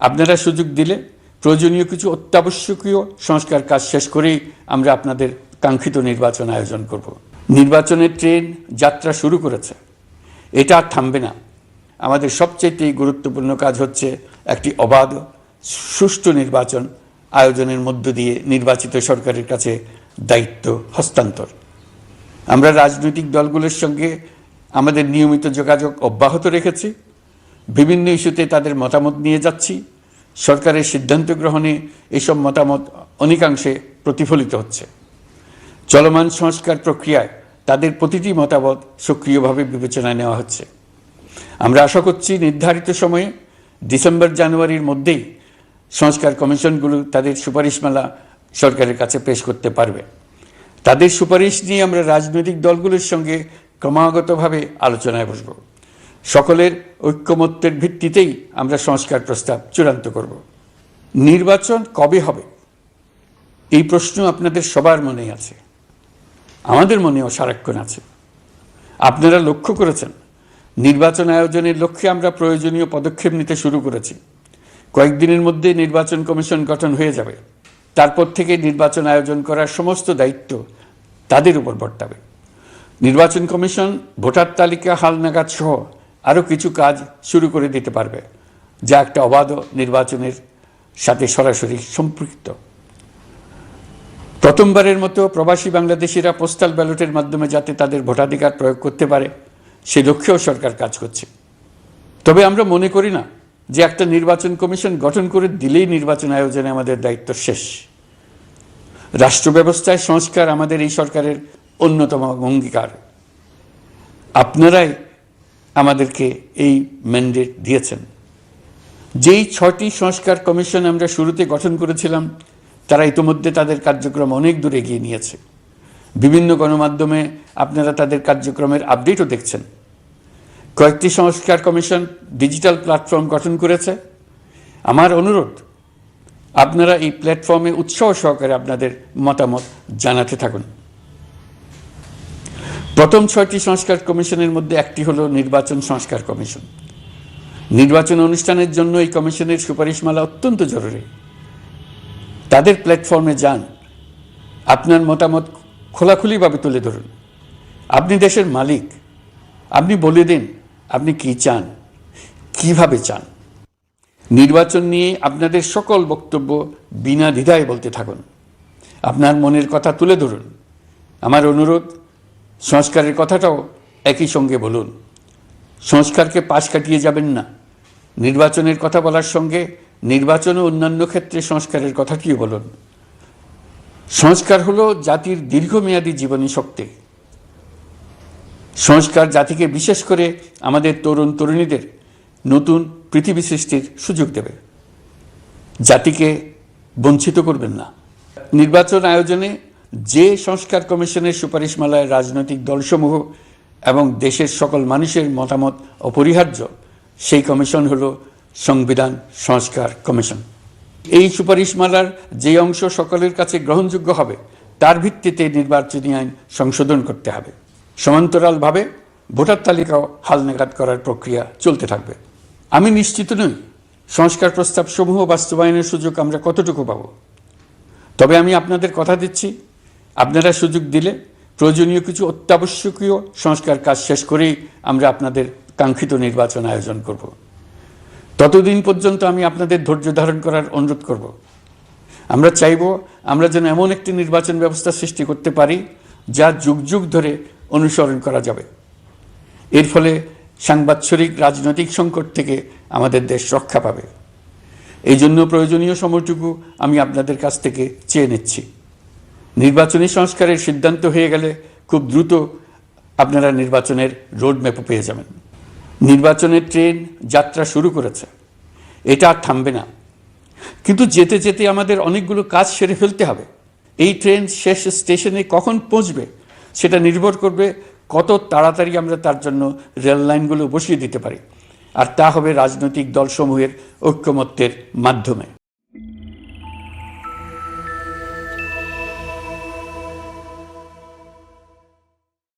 আপনারা সুযোগ দিলে প্রয়োজনীয় কিছু অত্যাবশ্যকীয় সংস্কার কাজ শেষ করেই আমরা আপনাদের কাঙ্ক্ষিত নির্বাচন আয়োজন করব। নির্বাচনের ট্রেন যাত্রা শুরু করেছে, এটা আর থামবে না। আমাদের সবচেয়ে গুরুত্বপূর্ণ কাজ হচ্ছে একটি অবাধ সুষ্ঠু নির্বাচন আয়োজনের মধ্য দিয়ে নির্বাচিত সরকারের কাছে দায়িত্ব হস্তান্তর। আমরা রাজনৈতিক দলগুলোর সঙ্গে আমাদের নিয়মিত যোগাযোগ অব্যাহত রেখেছি, বিভিন্ন ইস্যুতে তাদের মতামত নিয়ে যাচ্ছি। সরকারের সিদ্ধান্ত গ্রহণে এসব মতামত অনেকাংশে প্রতিফলিত হচ্ছে। চলমান সংস্কার প্রক্রিয়ায় তাদের প্রতিটি মতামত সক্রিয়ভাবে বিবেচনায় নেওয়া হচ্ছে। আমরা আশা করছি নির্ধারিত সময়ে ডিসেম্বর-জানুয়ারির মধ্যেই সংস্কার কমিশনগুলো তাদের সুপারিশমালা সরকারের কাছে পেশ করতে পারবে। তাদের সুপারিশ নিয়ে আমরা রাজনৈতিক দলগুলোর সঙ্গে ক্রমাগতভাবে আলোচনায় বসব। সকলের ঐক্যমত্যের ভিত্তিতেই আমরা সংস্কার প্রস্তাব চূড়ান্ত করব। নির্বাচন কবে হবে এই প্রশ্ন আপনাদের সবার মনেই আছে, আমাদের মনেও সারাক্ষণ আছে। আপনারা লক্ষ্য করেছেন নির্বাচন আয়োজনের লক্ষ্যে আমরা প্রয়োজনীয় পদক্ষেপ নিতে শুরু করেছি। কয়েকদিনের মধ্যে নির্বাচন কমিশন গঠন হয়ে যাবে। তারপর থেকে নির্বাচন আয়োজন করার সমস্ত দায়িত্ব তাদের উপর বর্তাবে। নির্বাচন কমিশন ভোটার তালিকা হালনাগাদ সহ আরও কিছু কাজ শুরু করে দিতে পারবে, যা একটা অবাধ নির্বাচনের সাথে সরাসরি সম্পৃক্ত। প্রথমবারের মতো প্রবাসী বাংলাদেশিরা পোস্টাল ব্যালটের মাধ্যমে যাতে তাদের ভোটাধিকার প্রয়োগ করতে পারে সে লক্ষ্যেও সরকার কাজ করছে। তবে আমরা মনে করি না যে একটা নির্বাচন কমিশন গঠন করে দিলেই নির্বাচন আয়োজনে আমাদের দায়িত্ব শেষ। রাষ্ট্র ব্যবস্থায় সংস্কার আমাদের এই সরকারের অন্যতম অঙ্গীকার। আপনারাই আমাদেরকে এই ম্যান্ডেট দিয়েছেন। যেই 6টি সংস্কার কমিশন আমরা শুরুতে গঠন করেছিলাম তারা ইতিমধ্যে তাদের কার্যক্রম অনেক দূর এগিয়ে নিয়েছে। বিভিন্ন গণমাধ্যমে আপনারা তাদের কার্যক্রমের আপডেটও দেখছেন। কয়েকটি সংস্কার কমিশন ডিজিটাল প্ল্যাটফর্ম গঠন করেছে। আমার অনুরোধ, আপনারা এই প্ল্যাটফর্মে উৎসাহ সহকারে আপনাদের মতামত জানাতে থাকুন। প্রথম 6টি সংস্কার কমিশনের মধ্যে একটি হলো নির্বাচন সংস্কার কমিশন। নির্বাচন অনুষ্ঠানের জন্য এই কমিশনের সুপারিশমালা অত্যন্ত জরুরি। তাদের প্ল্যাটফর্মে যান, আপনার মতামত খোলাখুলিভাবে তুলে ধরুন। আপনি দেশের মালিক, আপনি বলে দিন আপনি কি চান, কিভাবে চান। নির্বাচন নিয়ে আপনাদের সকল বক্তব্য বিনা দ্বিধায় বলতে থাকুন। আপনার মনের কথা তুলে ধরুন। আমার অনুরোধ, সংস্কারের কথাটাও একই সঙ্গে বলুন। সংস্কারকে পাশ কাটিয়ে যাবেন না। নির্বাচনের কথা বলার সঙ্গে নির্বাচন ও অন্যান্য ক্ষেত্রে সংস্কারের কথাটিও বলুন। সংস্কার হলো জাতির দীর্ঘমেয়াদী জীবনী শক্তি। সংস্কার জাতিকে, বিশেষ করে আমাদের তরুণ তরুণীদের নতুন পৃথিবী সৃষ্টির সুযোগ দেবে। জাতিকে বঞ্চিত করবেন না। নির্বাচন আয়োজনে যে সংস্কার কমিশনের সুপারিশমালায় রাজনৈতিক দলসমূহ এবং দেশের সকল মানুষের মতামত অপরিহার্য, সেই কমিশন হলো সংবিধান সংস্কার কমিশন। এই সুপারিশমালার যে অংশ সকলের কাছে গ্রহণযোগ্য হবে তার ভিত্তিতে নির্বাচনী আইন সংশোধন করতে হবে। সমান্তরালভাবে ভোটার তালিকাও হালনাগাদ করার প্রক্রিয়া চলতে থাকবে। আমি নিশ্চিত নই সংস্কার প্রস্তাব সমূহ বাস্তবায়নের সুযোগ আমরা কতটুকু পাব। তবে আমি আপনাদের কথা দিচ্ছি, আপনারা সুযোগ দিলে প্রয়োজনীয় কিছু অত্যাবশ্যকীয় সংস্কার কাজ শেষ করেই আমরা আপনাদের কাঙ্ক্ষিত নির্বাচন আয়োজন করব। ততদিন পর্যন্ত আমি আপনাদের ধৈর্য ধারণ করার অনুরোধ করব। আমরা চাইব আমরা যেন এমন একটি নির্বাচন ব্যবস্থা সৃষ্টি করতে পারি যা যুগ যুগ ধরে অনুসরণ করা যাবে। এর ফলে সাংবৎসরিক রাজনৈতিক সংকট থেকে আমাদের দেশ রক্ষা পাবে। এই জন্য প্রয়োজনীয় সময়টুকু আমি আপনাদের কাছ থেকে চেয়ে নিচ্ছি। নির্বাচনী সংস্কারের সিদ্ধান্ত হয়ে গেলে খুব দ্রুত আপনারা নির্বাচনের রোডম্যাপও পেয়ে যাবেন। নির্বাচনের ট্রেন যাত্রা শুরু করেছে, এটা আর থামবে না। কিন্তু যেতে যেতে আমাদের অনেকগুলো কাজ সেরে ফেলতে হবে। এই ট্রেন শেষ স্টেশনে কখন পৌঁছবে সেটা নির্ভর করবে কত তাড়াতাড়ি আমরা তার জন্য রেল লাইনগুলো বসিয়ে দিতে পারি, আর তা হবে রাজনৈতিক দলসমূহের ঐক্যমত্যের মাধ্যমে।